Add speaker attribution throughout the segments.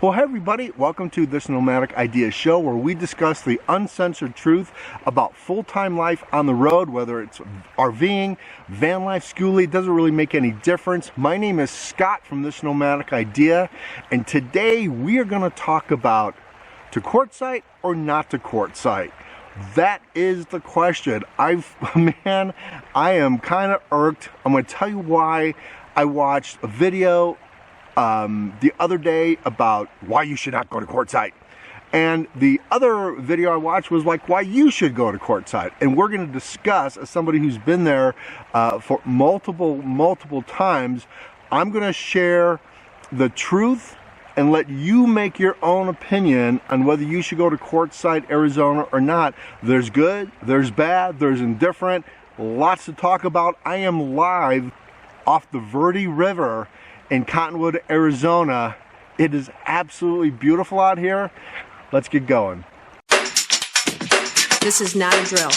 Speaker 1: Well, hey everybody, welcome to this Nomadic Idea show where we discuss the uncensored truth about full-time life on the road, whether it's RVing, van life, schoolie, it doesn't really make any difference. My name is Scott from this Nomadic Idea, and today we are going to talk about to Quartzsite or not to Quartzsite. That is the question. I am kind of irked. I'm going to tell you why. I watched a video the other day about why you should not go to Quartzsite. And the other video I watched was like why you should go to Quartzsite. And we're going to discuss, as somebody who's been there for multiple times, I'm going to share the truth and let you make your own opinion on whether you should go to Quartzsite, Arizona or not. There's good, there's bad, there's indifferent, lots to talk about. I am live off the Verde River in Cottonwood, Arizona. It is absolutely beautiful out here. Let's get going.
Speaker 2: This is not a drill.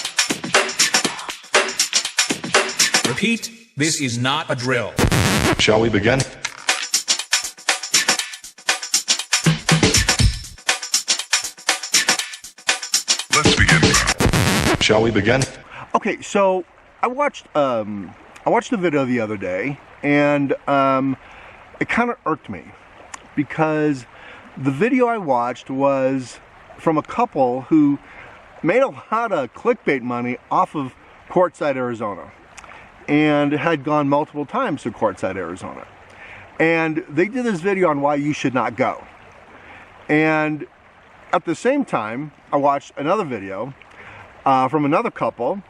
Speaker 3: Repeat, this is not a drill.
Speaker 4: Shall we begin? Let's begin. Shall we begin?
Speaker 1: Okay, so I watched a video the other day, and it kind of irked me because the video I watched was from a couple who made a lot of clickbait money off of Quartzsite, Arizona, and had gone multiple times to Quartzsite, Arizona. And they did this video on why you should not go. And at the same time, I watched another video from another couple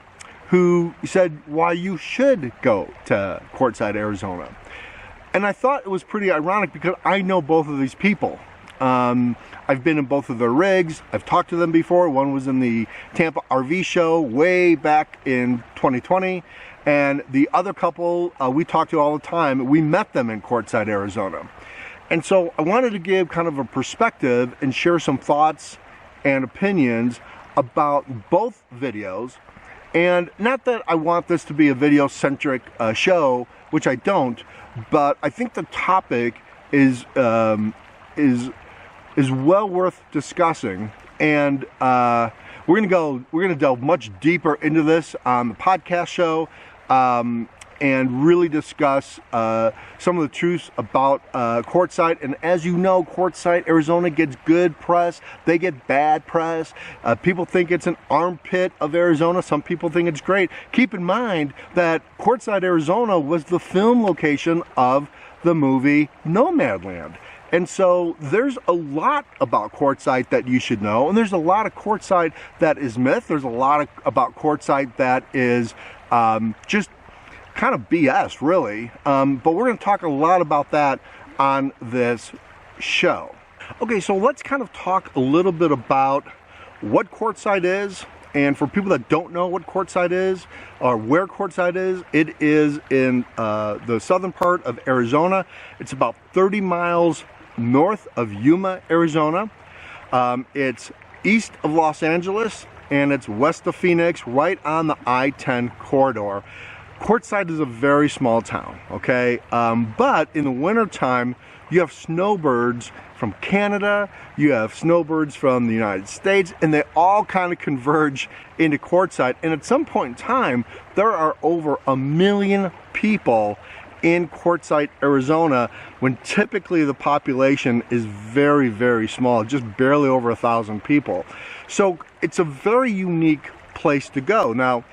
Speaker 1: who said why you should go to Quartzsite, Arizona. And I thought it was pretty ironic because I know both of these people. I've been in both of their rigs. I've talked to them before. One was in the Tampa RV show way back in 2020. And the other couple we talk to all the time. We met them in Quartzsite, Arizona. And so I wanted to give kind of a perspective and share some thoughts and opinions about both videos. And not that I want this to be a video-centric show, which I don't, but I think the topic is well worth discussing. And we're gonna delve much deeper into this on the podcast show, and really discuss some of the truths about Quartzsite. And as you know, Quartzsite, Arizona gets good press. They get bad press. People think it's an armpit of Arizona. Some people think it's great. Keep in mind that Quartzsite, Arizona was the film location of the movie Nomadland. And so there's a lot about Quartzsite that you should know. And there's a lot of Quartzsite that is myth. There's a lot about Quartzsite that is just kind of BS, really, but we're going to talk a lot about that on this show. Okay, so let's kind of talk a little bit about what Quartzsite is. And for people that don't know what Quartzsite is or where Quartzsite is, it is in the southern part of Arizona. It's about 30 miles north of Yuma, Arizona. It's east of Los Angeles, and it's west of Phoenix, right on the I-10 corridor. Quartzsite is a very small town, okay? But in the wintertime, you have snowbirds from Canada, you have snowbirds from the United States, and they all kind of converge into Quartzsite. And at some point in time, there are over 1 million people in Quartzsite, Arizona, when typically the population is very, very small, just barely over 1,000 people. So it's a very unique place to go. Now,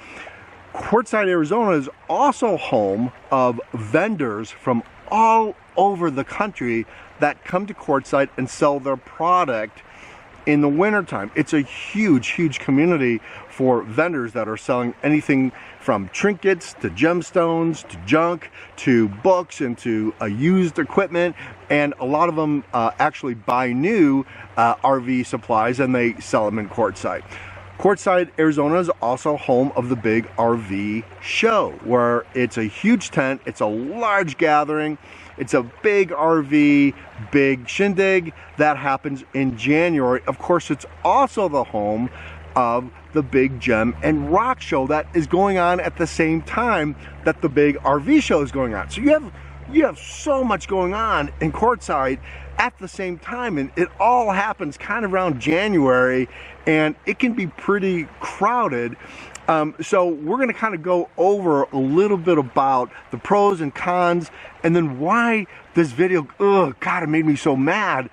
Speaker 1: Quartzsite, Arizona is also home of vendors from all over the country that come to Quartzsite and sell their product in the wintertime. It's a huge, huge community for vendors that are selling anything from trinkets to gemstones to junk to books and to used equipment. And a lot of them actually buy new RV supplies and they sell them in Quartzsite. Quartzsite, Arizona is also home of the big RV show, where it's a huge tent, it's a large gathering, it's a big RV, big shindig that happens in January. Of course, it's also the home of the big gem and rock show that is going on at the same time that the big RV show is going on. So you have you have so much going on in Quartzsite at the same time, and it all happens kind of around January, and it can be pretty crowded. So we're going to kind of go over a little bit about the pros and cons, and then why this video, oh God, it made me so mad,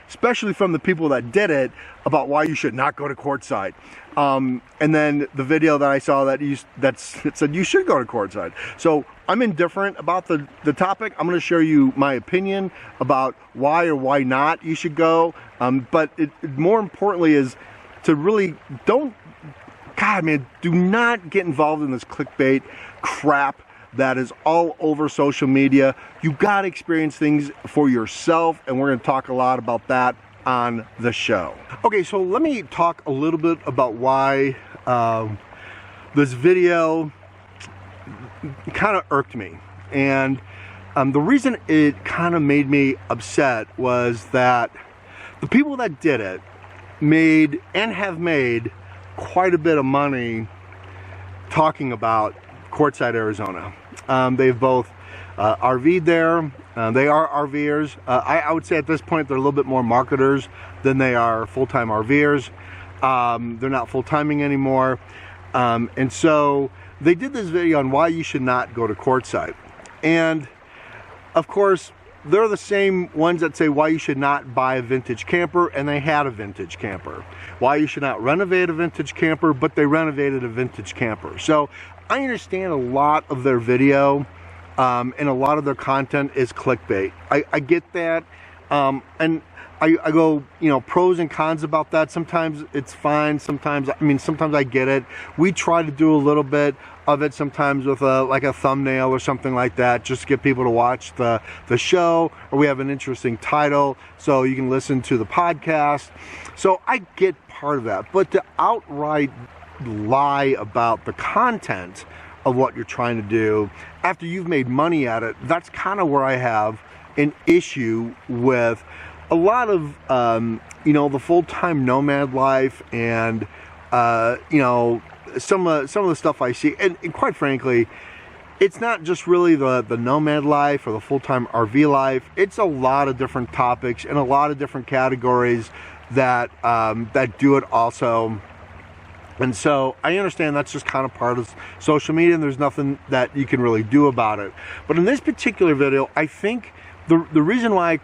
Speaker 1: especially from the people that did it, about why you should not go to Quartzsite. And then the video that I saw that said you should go to Quartzsite. So I'm indifferent about the topic. I'm going to show you my opinion about why or why not you should go. But more importantly is to really God, man, do not get involved in this clickbait crap that is all over social media. You got to experience things for yourself, and we're going to talk a lot about that on the show. Okay, so let me talk a little bit about why this video kind of irked me. And the reason it kind of made me upset was that the people that did it made and have made quite a bit of money talking about Quartzsite, Arizona. They've both RV'd there. They are RVers. I would say at this point they're a little bit more marketers than they are full-time RVers. They're not full-timing anymore. And so they did this video on why you should not go to Quartzsite. And of course, they're the same ones that say why you should not buy a vintage camper, and they had a vintage camper. Why you should not renovate a vintage camper, but they renovated a vintage camper. So I understand a lot of their video and a lot of their content is clickbait. I get that. And I go, pros and cons about that. Sometimes it's fine. Sometimes I get it. We try to do a little bit of it sometimes with like a thumbnail or something like that, just to get people to watch the show, or we have an interesting title so you can listen to the podcast. So I get part of that, but to outright lie about the content of what you're trying to do after you've made money at it, that's kind of where I have an issue with a lot of the full-time nomad life, and some of the stuff I see, and quite frankly, it's not just really the nomad life or the full-time RV life. It's a lot of different topics and a lot of different categories that do it also. And so I understand that's just kind of part of social media, and there's nothing that you can really do about it. But in this particular video, I think the reason why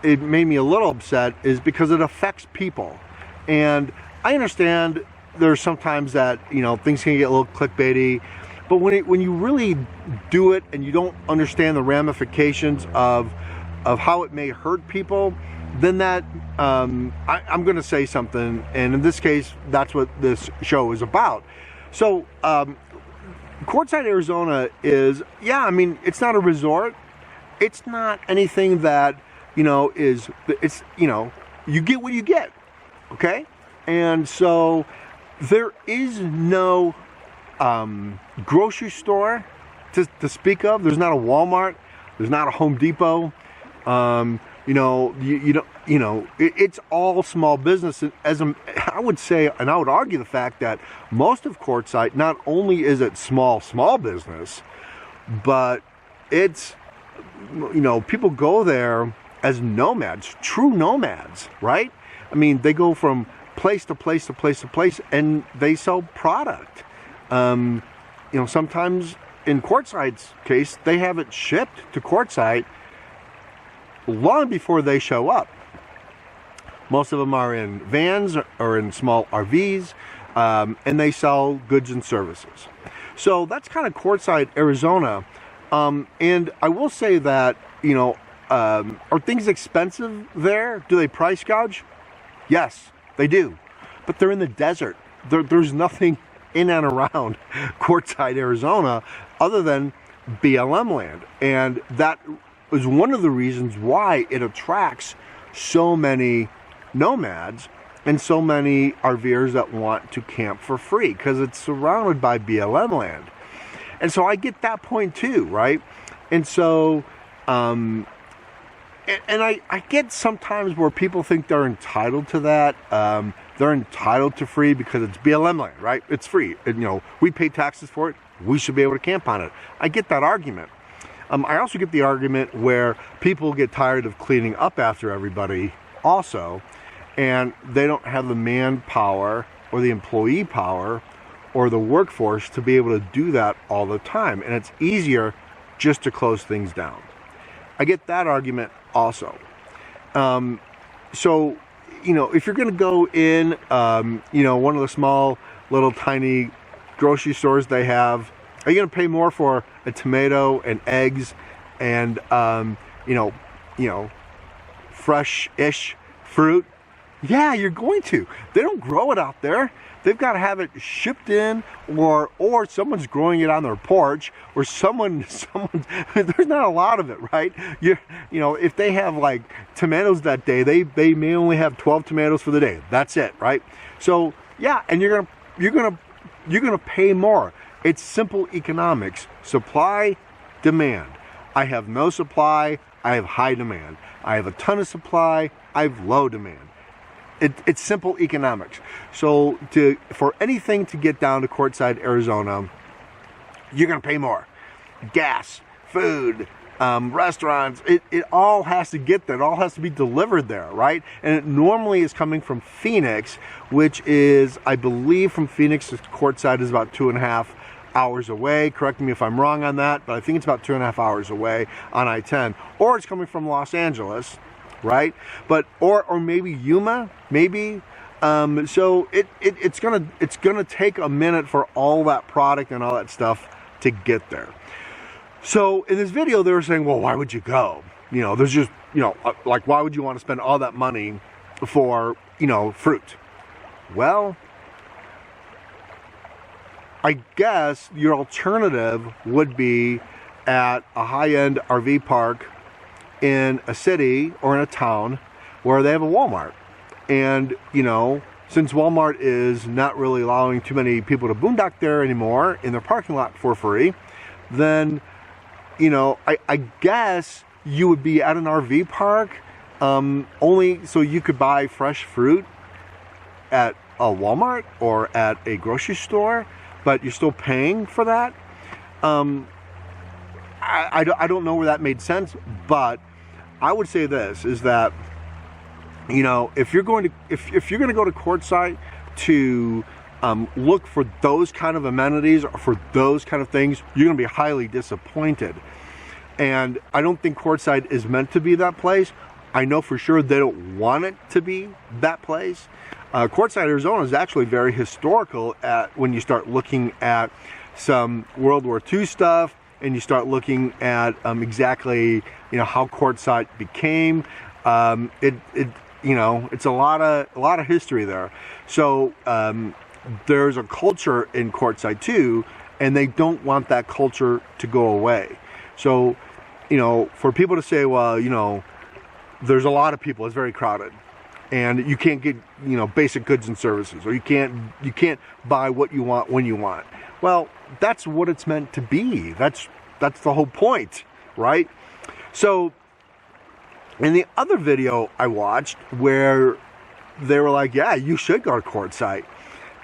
Speaker 1: it made me a little upset is because it affects people. And I understand there's sometimes that things can get a little clickbaity, but when you really do it and you don't understand the ramifications of how it may hurt people, then that I'm going to say something, and in this case, that's what this show is about. So Quartzsite, Arizona is, it's not a resort. It's not anything that you get what you get, okay? And so there is no grocery store to speak of. There's not a Walmart. There's not a Home Depot. It's all small business. And I would say, and I would argue the fact that most of Quartzsite, not only is it small business, but it's, people go there as nomads, true nomads, right? I mean, they go from place to place to place to place, and they sell product. Sometimes in Quartzsite's case, they have it shipped to Quartzsite long before they show up. Most of them are in vans or in small RVs, and they sell goods and services. So that's kind of Quartzsite, Arizona. And I will say that, are things expensive there? Do they price gouge? Yes, they do. But they're in the desert. There's nothing in and around Quartzsite, Arizona, other than BLM land. And that is one of the reasons why it attracts so many nomads and so many RVers that want to camp for free, because it's surrounded by BLM land. And so I get that point too, right? And so, and I get sometimes where people think they're entitled to that. They're entitled to free because it's BLM land, right? It's free. And, we pay taxes for it. We should be able to camp on it. I get that argument. I also get the argument where people get tired of cleaning up after everybody also, and they don't have the manpower or the employee power or the workforce to be able to do that all the time, and it's easier just to close things down. I get that argument also. So, you know, if you're going to go in, you know, one of the small little tiny grocery stores they have, are you going to pay more for a tomato and eggs and, you know, fresh-ish fruit? Yeah, you're going to. They don't grow it out there. They've got to have it shipped in, or someone's growing it on their porch, or someone there's not a lot of it, right? You know, if they have like tomatoes that day, they may only have 12 tomatoes for the day. That's it, right? So yeah, and you're gonna pay more. It's simple economics. Supply, demand. I have no supply, I have high demand. I have a ton of supply, I have low demand. It's simple economics. So for anything to get down to Quartzsite, Arizona, you're going to pay more. Gas, food, restaurants, it all has to get there. It all has to be delivered there, right? And it normally is coming from Phoenix, which is, I believe, from Phoenix to Quartzsite is about 2.5 hours away. Correct me if I'm wrong on that, but I think it's about 2.5 hours away on I-10. Or it's coming from Los Angeles, right? But or maybe Yuma, maybe. So it's gonna take a minute for all that product and all that stuff to get there. So in this video, they were saying, well, why would you go? You know, there's just, you know, like, why would you want to spend all that money for, you know, fruit? Well, I guess your alternative would be at a high-end RV park in a city or in a town where they have a Walmart. And, you know, since Walmart is not really allowing too many people to boondock there anymore in their parking lot for free, then, you know, I guess you would be at an RV park only so you could buy fresh fruit at a Walmart or at a grocery store, but you're still paying for that. I don't know where that made sense, but I would say this is that, you know, if you're going to go to Quartzsite to look for those kind of amenities or for those kind of things, you're going to be highly disappointed. And I don't think Quartzsite is meant to be that place. I know for sure they don't want it to be that place. Quartzsite, Arizona is actually very historical when you start looking at some World War II stuff, and you start looking at exactly, you know, how Quartzsite became. You know, it's a lot of history there. So there's a culture in Quartzsite too, and they don't want that culture to go away. So, you know, for people to say, well, you know, there's a lot of people, it's very crowded, and you can't get, you know, basic goods and services, or you can't buy what you want when you want. Well, that's what it's meant to be. That's the whole point, right? So in the other video I watched where they were like, yeah, you should go to Quartzsite,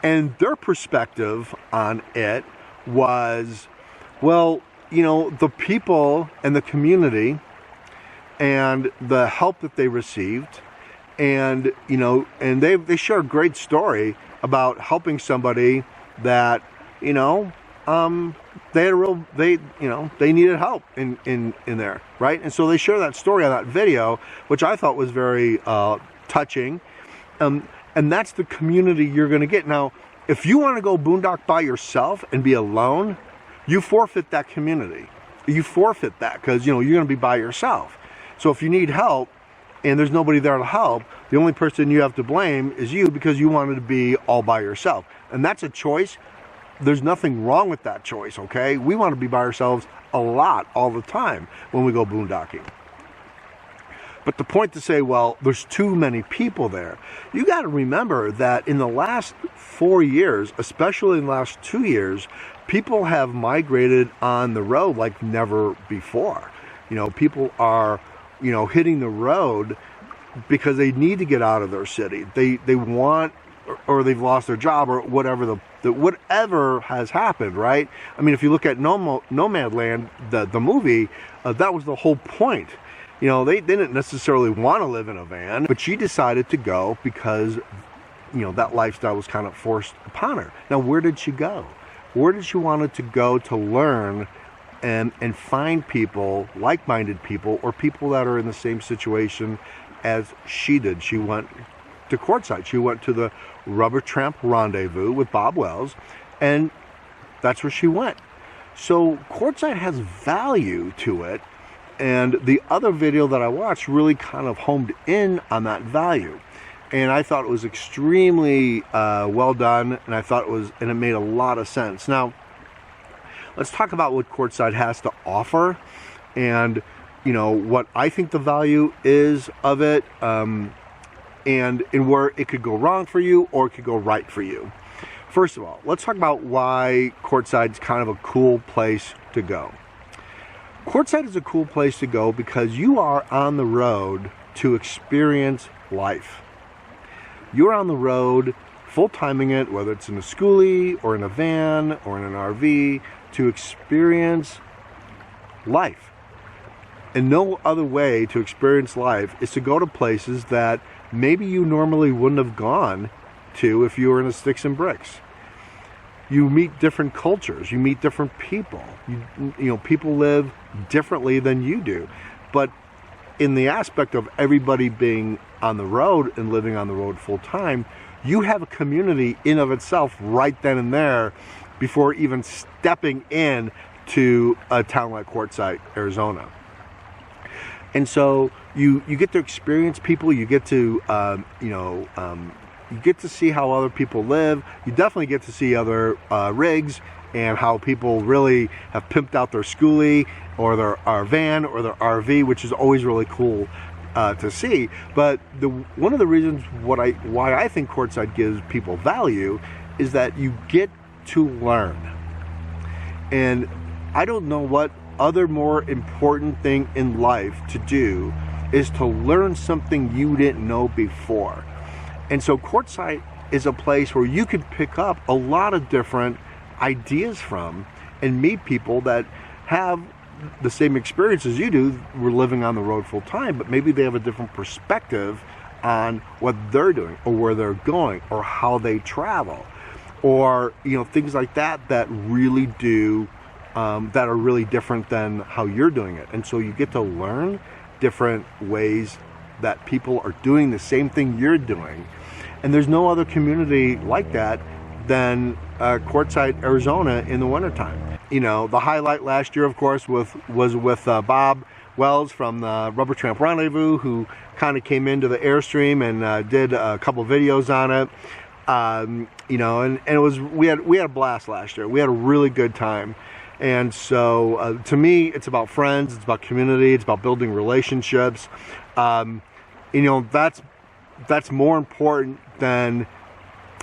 Speaker 1: and their perspective on it was, well, you know, the people and the community and the help that they received, and, you know, and they share a great story about helping somebody that, you know, they needed help in there, right? And so they share that story on that video, which I thought was very touching. And that's the community you're going to get. Now, if you want to go boondock by yourself and be alone, you forfeit that community. You forfeit that because, you know, you're going to be by yourself. So if you need help and there's nobody there to help, the only person you have to blame is you, because you wanted to be all by yourself. And that's a choice. There's nothing wrong with that choice, okay? We want to be by ourselves a lot, all the time, when we go boondocking. But the point to say, well, there's too many people there, you got to remember that in the last 4 years, especially in the last 2 years, people have migrated on the road like never before. You know, people are, you know, hitting the road because they need to get out of their city. They want, or they've lost their job, or whatever that whatever has happened, right? I mean, if you look at Nomadland, the movie, that was the whole point. You know, they didn't necessarily want to live in a van, but she decided to go because, you know, that lifestyle was kind of forced upon her. Now, where did she go? Where did she want to go to learn and find people, like-minded people, or people that are in the same situation as she did? She went to Quartzsite. She went to the Rubber Tramp Rendezvous with Bob Wells, and that's where she went. So Quartzsite has value to it, and the other video that I watched really kind of homed in on that value. And I thought it was extremely well done, and I thought it made a lot of sense. Now, let's talk about what Quartzsite has to offer, and you know what I think the value is of it, and where it could go wrong for you or it could go right for you. First of all, let's talk about why Quartzsite is kind of a cool place to go. Quartzsite is a cool place to go because you are on the road to experience life. You're on the road full-timing it, whether it's in a schoolie or in a van or in an RV, to experience life. And no other way to experience life is to go to places that maybe you normally wouldn't have gone to if you were in a sticks and bricks. You meet different cultures, you meet different people. You know, people live differently than you do. But in the aspect of everybody being on the road and living on the road full time, you have a community in of itself right then and there before even stepping in to a town like Quartzsite, Arizona. And so you get to experience people, you get to you get to see how other people live. You definitely get to see other rigs and how people really have pimped out their schoolie or their van or their RV, which is always really cool to see. But one of the reasons why I think Quartzsite gives people value is that you get to learn. And I don't know what other more important thing in life to do is to learn something you didn't know before. And so Quartzsite is a place where you can pick up a lot of different ideas from and meet people that have the same experience as you do. We're living on the road full time, but maybe they have a different perspective on what they're doing or where they're going or how they travel, or you know, things like that really do that are really different than how you're doing it. And so you get to learn different ways that people are doing the same thing you're doing. And there's no other community like that than Quartzsite, Arizona in the wintertime. You know, the highlight last year, of course, was with Bob Wells from the Rubber Tramp Rendezvous, who kind of came into the Airstream and did a couple videos on it. You know, and it was, we had a blast last year. We had a really good time. And so to me, it's about friends, it's about community, it's about building relationships. You know, that's more important than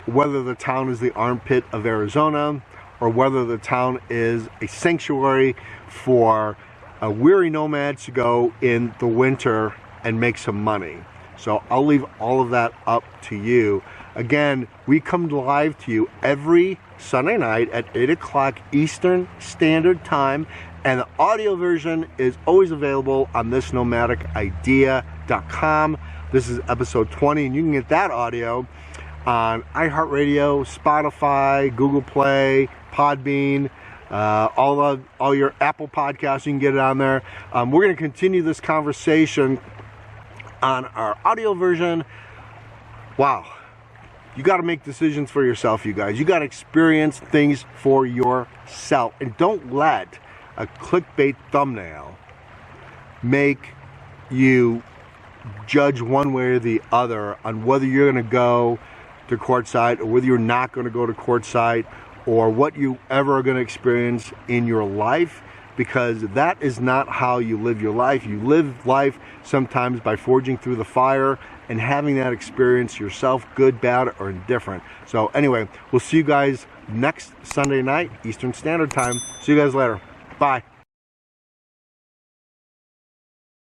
Speaker 1: whether the town is the armpit of Arizona or whether the town is a sanctuary for weary nomads to go in the winter and make some money. So I'll leave all of that up to you. Again, we come live to you every Sunday night at 8 o'clock Eastern Standard Time, and the audio version is always available on thisnomadicidea.com. This is episode 20, and you can get that audio on iHeartRadio, Spotify, Google Play, Podbean, all your Apple podcasts. You can get it on there. We're going to continue this conversation on our audio version. Wow. You got to make decisions for yourself, you guys. You got to experience things for yourself. And don't let a clickbait thumbnail make you judge one way or the other on whether you're going to go to Quartzsite or whether you're not going to go to Quartzsite, or what you ever are going to experience in your life, because that is not how you live your life. You live life sometimes by forging through the fire and having that experience yourself, good, bad, or indifferent. So anyway, we'll see you guys next Sunday night, Eastern Standard Time. See you guys later. Bye.